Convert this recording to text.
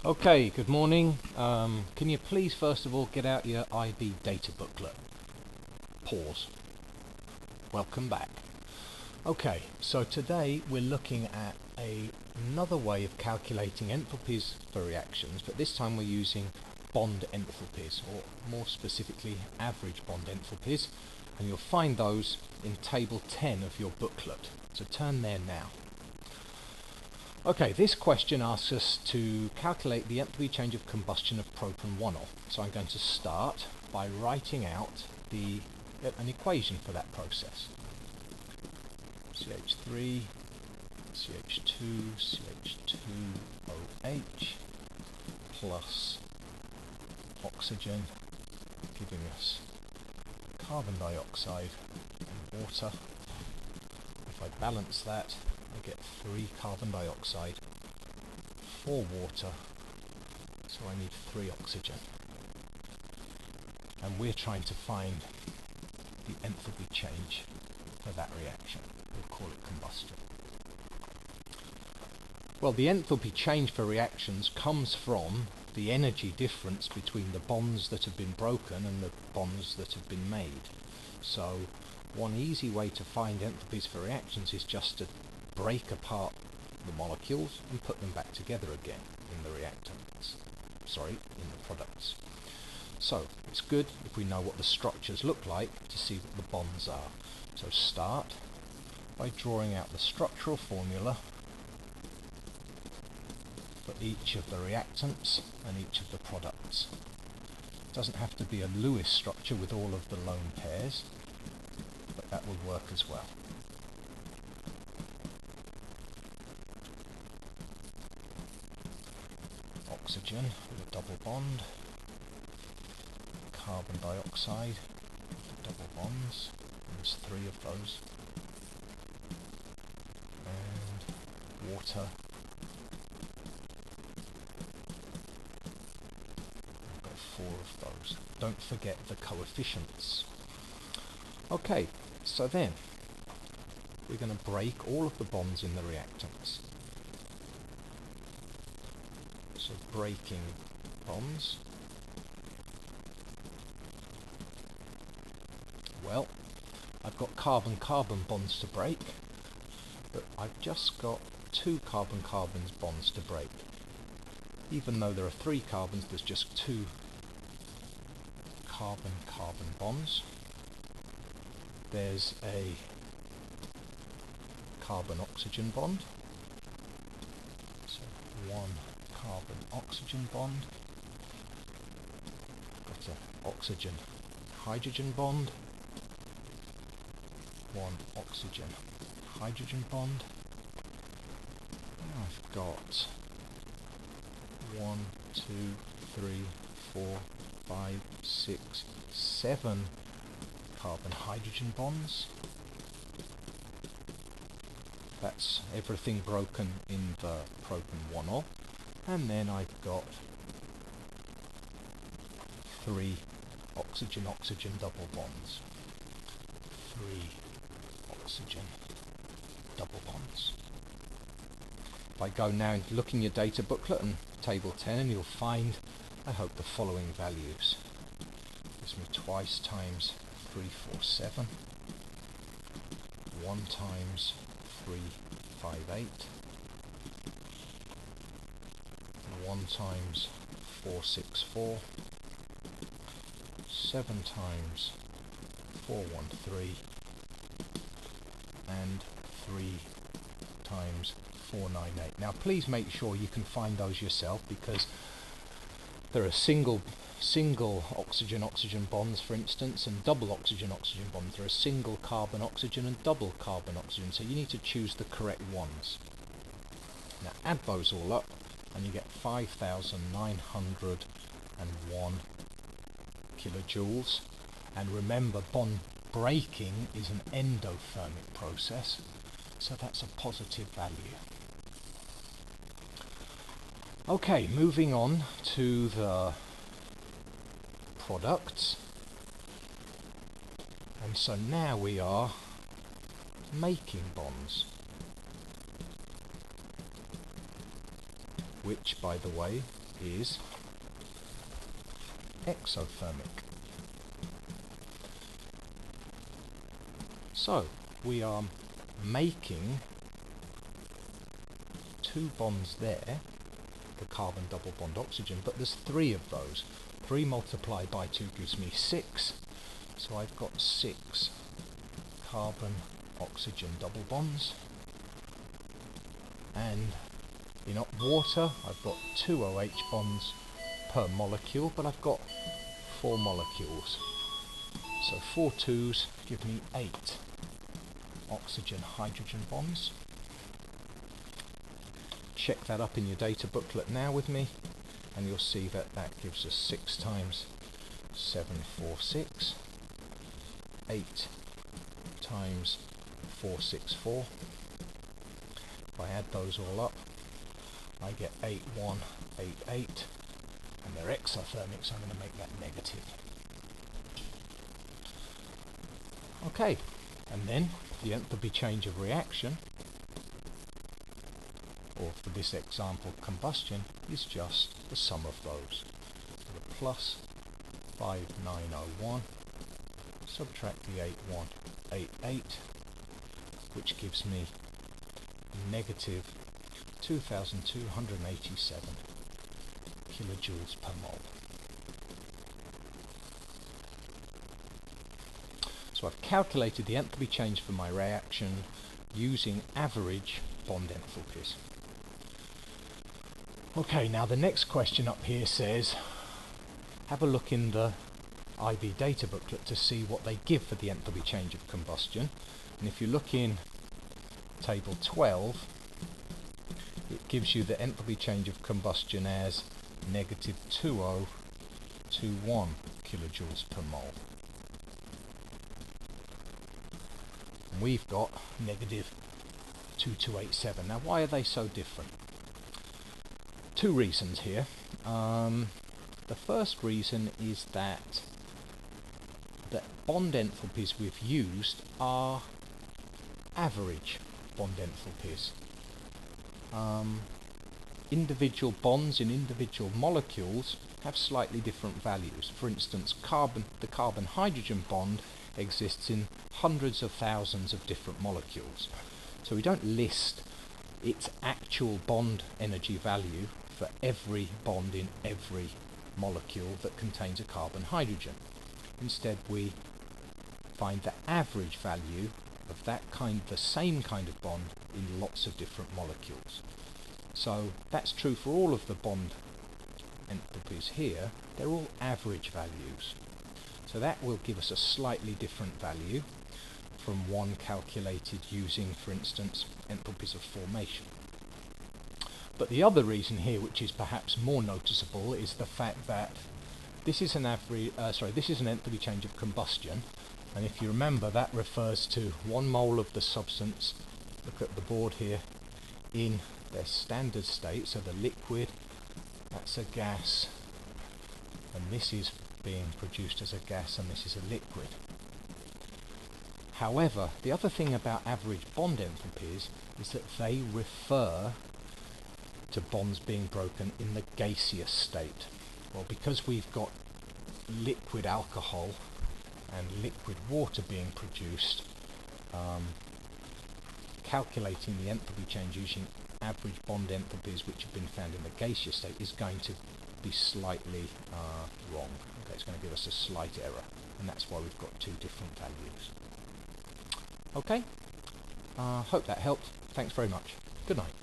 Okay, good morning. Can you please first of all get out your IB data booklet? Pause. Welcome back. Okay, so today we're looking at another way of calculating enthalpies for reactions, but this time we're using bond enthalpies, or more specifically average bond enthalpies, and you'll find those in table 10 of your booklet. So turn there now. Okay, this question asks us to calculate the enthalpy change of combustion of propan-1-ol. So I'm going to start by writing out an equation for that process. CH3, CH2, CH2OH plus oxygen, giving us carbon dioxide and water. If I balance that, I get 3 carbon dioxide, 4 water, so I need 3 oxygen. And we're trying to find the enthalpy change for that reaction. We'll call it combustion. Well, the enthalpy change for reactions comes from the energy difference between the bonds that have been broken and the bonds that have been made. So one easy way to find enthalpies for reactions is just to break apart the molecules and put them back together again in the reactants, in the products. So it's good if we know what the structures look like to see what the bonds are. So start by drawing out the structural formula for each of the reactants and each of the products. It doesn't have to be a Lewis structure with all of the lone pairs, but that will work as well. Oxygen with a double bond, carbon dioxide with double bonds, there's 3 of those, and water. I've got 4 of those. Don't forget the coefficients. Okay, so then we're going to break all of the bonds in the reactants. So breaking bonds. Well, I've got carbon-carbon bonds to break, but I've just got 2 carbon-carbon bonds to break. Even though there are 3 carbons, there's just 2 carbon-carbon bonds. There's a carbon-oxygen bond. So 1 carbon-oxygen bond. Got an oxygen-hydrogen bond. 1 oxygen-hydrogen bond. I've got 1, 2, 3, 4, 5, 6, 7 carbon-hydrogen bonds. That's everything broken in the propan-1-ol. And then I've got 3 oxygen-oxygen double bonds. 3 oxygen double bonds. If I go now and look in your data booklet and table 10, and you'll find, I hope, the following values. Gives me twice times 3, 4, 7. 1 times 3, 5, 8. 1 times 4, 6, 4. 7 times 4, 1, 3. And 3 times 4, 9, 8. Now please make sure you can find those yourself, because there are single oxygen-oxygen bonds, for instance, and double oxygen-oxygen bonds. There are single carbon-oxygen and double carbon-oxygen, so you need to choose the correct ones. Now add those all up and you get 5,901 kilojoules. And remember, bond breaking is an endothermic process, so that's a positive value. Okay, moving on to the products. And so now we are making bonds. which, by the way, is exothermic. So we are making 2 bonds there, the carbon double bond oxygen, but there's 3 of those. 3 multiplied by 2 gives me 6, so I've got 6 carbon oxygen double bonds, and in water I've got 2 OH bonds per molecule, but I've got 4 molecules, so 4 2s give me 8 oxygen hydrogen bonds. Check that up in your data booklet now with me, and you'll see that that gives us 6 times 7, 4, 6, 8 times 4, 6, 4. If I add those all up, I get 8, 1, 8, 8, and they're exothermic, so I'm going to make that negative. Okay, and then the enthalpy change of reaction, or for this example combustion, is just the sum of those. So the plus 5901, subtract the 8188, which gives me negative 2287 kilojoules per mole. So I've calculated the enthalpy change for my reaction using average bond enthalpies. Okay, now the next question up here says, have a look in the IB data booklet to see what they give for the enthalpy change of combustion. And if you look in table 12, it gives you the enthalpy change of combustion as negative 2021 kilojoules per mole. And we've got negative 2287. Now why are they so different? 2 reasons here. The first reason is that the bond enthalpies we've used are average bond enthalpies. Individual bonds in individual molecules have slightly different values. For instance, the carbon-hydrogen bond exists in hundreds of thousands of different molecules. So we don't list its actual bond energy value for every bond in every molecule that contains a carbon-hydrogen. Instead, we find the average value of the same kind of bond in lots of different molecules. So that's true for all of the bond enthalpies here. They're all average values. So that will give us a slightly different value from one calculated using, for instance, enthalpies of formation. But the other reason here, which is perhaps more noticeable, is the fact that this is an enthalpy change of combustion, and if you remember, that refers to 1 mole of the substance, look at the board here, in their standard state, so the liquid, that's a gas, and this is being produced as a gas, and this is a liquid. However, the other thing about average bond enthalpies is that they refer to bonds being broken in the gaseous state. Well, because we've got liquid alcohol and liquid water being produced, calculating the enthalpy change using average bond enthalpies which have been found in the gaseous state is going to be slightly wrong. Okay, it's going to give us a slight error, and that's why we've got 2 different values. Okay, hope that helped. Thanks very much. Good night.